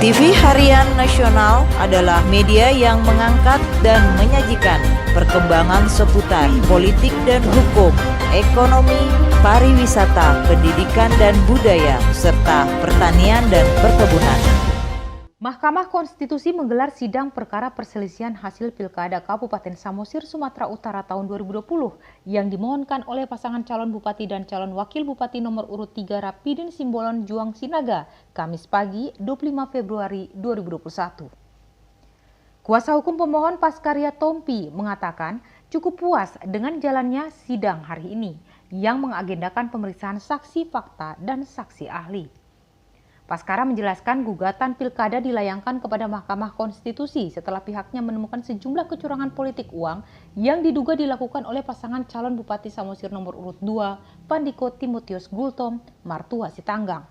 TV Harian Nasional adalah media yang mengangkat dan menyajikan perkembangan seputar politik dan hukum, ekonomi, pariwisata, pendidikan dan budaya, serta pertanian dan perkebunan. Mahkamah Konstitusi menggelar sidang perkara perselisihan hasil Pilkada Kabupaten Samosir, Sumatera Utara tahun 2020 yang dimohonkan oleh pasangan calon bupati dan calon wakil bupati nomor urut 3 Rapidin Simbolon Juang Sinaga, Kamis pagi 25 Februari 2021. Kuasa hukum pemohon Paskarya Tompi mengatakan cukup puas dengan jalannya sidang hari ini yang mengagendakan pemeriksaan saksi fakta dan saksi ahli. Paskara menjelaskan gugatan pilkada dilayangkan kepada Mahkamah Konstitusi setelah pihaknya menemukan sejumlah kecurangan politik uang yang diduga dilakukan oleh pasangan calon Bupati Samosir nomor urut 2, Pandiko Timotius Gultom, Martua Sitanggang.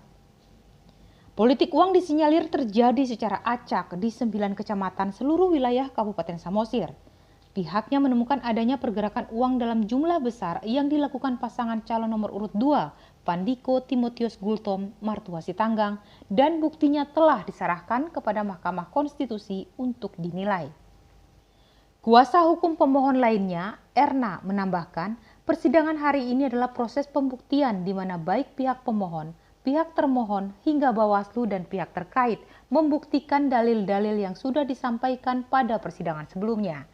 Politik uang disinyalir terjadi secara acak di 9 kecamatan seluruh wilayah Kabupaten Samosir. Pihaknya menemukan adanya pergerakan uang dalam jumlah besar yang dilakukan pasangan calon nomor urut 2, Pandiko Timotius Gultom, Martua Sitanggang, dan buktinya telah diserahkan kepada Mahkamah Konstitusi untuk dinilai. Kuasa hukum pemohon lainnya, Erna, menambahkan persidangan hari ini adalah proses pembuktian di mana baik pihak pemohon, pihak termohon, hingga Bawaslu dan pihak terkait membuktikan dalil-dalil yang sudah disampaikan pada persidangan sebelumnya,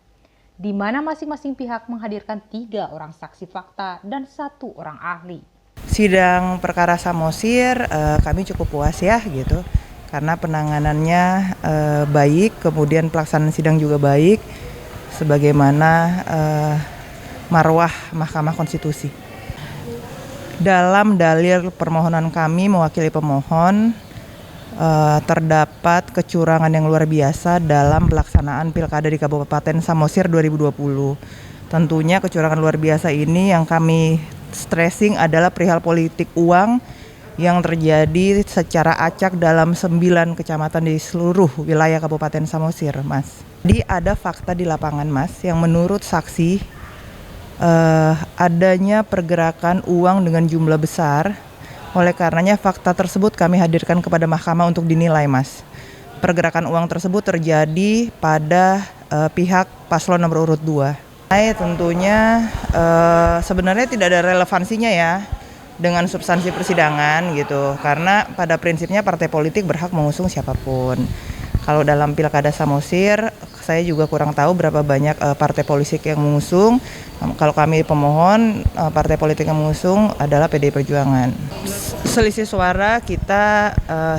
di mana masing-masing pihak menghadirkan 3 orang saksi fakta dan 1 orang ahli. Sidang perkara Samosir kami cukup puas ya gitu, karena penanganannya baik, kemudian pelaksanaan sidang juga baik, sebagaimana marwah Mahkamah Konstitusi. Dalam dalil permohonan kami mewakili pemohon, terdapat kecurangan yang luar biasa dalam pelaksanaan pilkada di Kabupaten Samosir 2020. Tentunya kecurangan luar biasa ini yang kami stressing adalah perihal politik uang yang terjadi secara acak dalam 9 kecamatan di seluruh wilayah Kabupaten Samosir, Mas. Jadi ada fakta di lapangan, Mas, yang menurut saksi adanya pergerakan uang dengan jumlah besar. Oleh karenanya fakta tersebut kami hadirkan kepada mahkamah untuk dinilai, Mas. Pergerakan uang tersebut terjadi pada pihak paslon nomor urut 2. Tentunya sebenarnya tidak ada relevansinya ya dengan substansi persidangan gitu, karena pada prinsipnya partai politik berhak mengusung siapapun. Kalau dalam Pilkada Samosir, saya juga kurang tahu berapa banyak partai politik yang mengusung. Kalau kami pemohon, partai politik yang mengusung adalah PDI Perjuangan. Selisih suara kita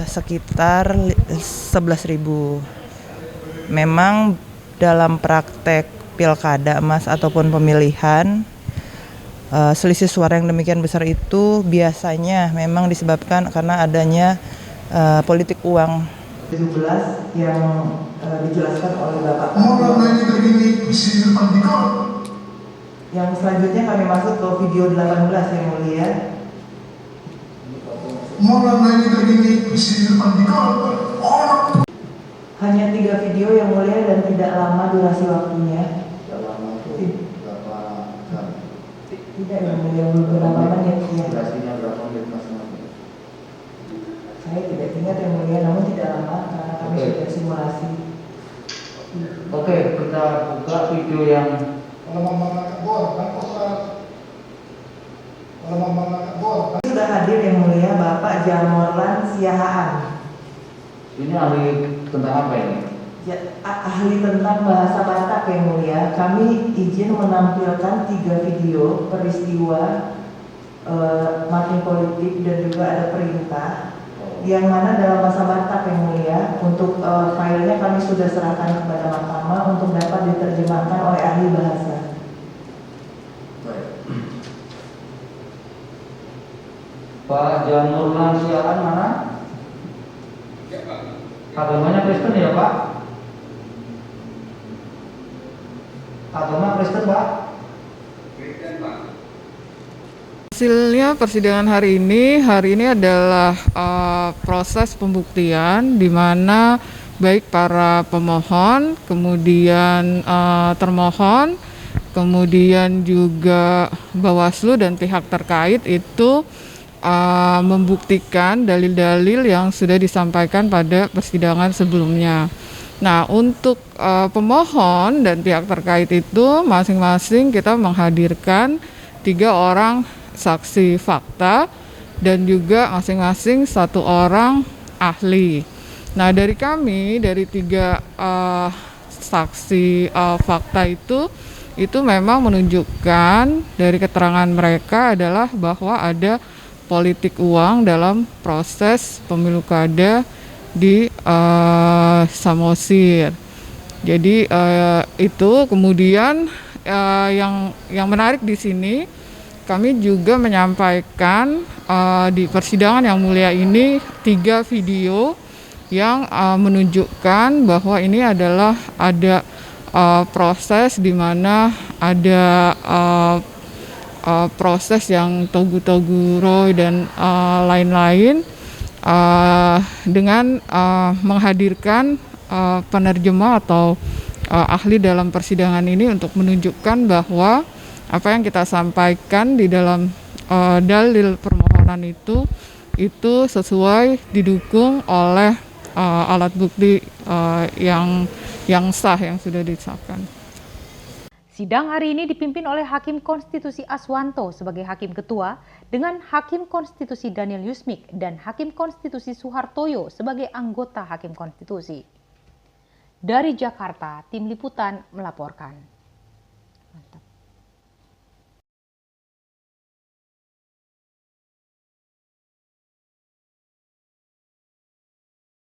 sekitar 11.000. Memang dalam praktek pilkada, Mas, ataupun pemilihan, selisih suara yang demikian besar itu biasanya memang disebabkan karena adanya politik uang. 17 yang dijelaskan oleh Bapak. Yang selanjutnya kami masuk ke video 18 yang mulia. Hanya 3 video yang mulia dan tidak lama durasi waktunya. Tidak yang mulia, beberapa menit ya. Durasinya berapa menit masing-masing? Saya tidak ingat yang mulia, namun tidak lama karena kami sudah simulasi. Oke, kita buka video yang sudah hadir yang mulia Bapak Jamorlan Siahaan. Ini ahli tentang apa ini? Ya, ahli tentang bahasa Batak yang mulia. Kami izin menampilkan 3 video peristiwa makin politik dan juga ada perintah yang mana dalam bahasa Batak yang mulia. Untuk filenya kami sudah serahkan kepada mahkamah untuk dapat diterjemahkan oleh ahli bahasa. Pak Jamurlan Siahaan mana? Agamanya Kristen ya, Pak? Agama Kristen, Pak? Kristen, Pak. Hasilnya persidangan hari ini adalah proses pembuktian di mana baik para pemohon, kemudian termohon, kemudian juga Bawaslu dan pihak terkait itu membuktikan dalil-dalil yang sudah disampaikan pada persidangan sebelumnya. Nah, untuk pemohon dan pihak terkait itu masing-masing kita menghadirkan 3 orang saksi fakta dan juga masing-masing 1 orang ahli. Nah, dari kami, dari 3 saksi fakta itu memang menunjukkan dari keterangan mereka adalah bahwa ada politik uang dalam proses pemilu kada di Samosir. Jadi itu kemudian yang menarik di sini kami juga menyampaikan di persidangan yang mulia ini 3 video yang menunjukkan bahwa ini adalah ada proses di mana ada proses yang togu-togu dan lain-lain dengan menghadirkan penerjemah atau ahli dalam persidangan ini untuk menunjukkan bahwa apa yang kita sampaikan di dalam dalil permohonan itu sesuai didukung oleh alat bukti yang sah yang sudah disahkan. Sidang hari ini dipimpin oleh Hakim Konstitusi Aswanto sebagai Hakim Ketua dengan Hakim Konstitusi Daniel Yusmik dan Hakim Konstitusi Suhartoyo sebagai anggota Hakim Konstitusi. Dari Jakarta, Tim Liputan melaporkan.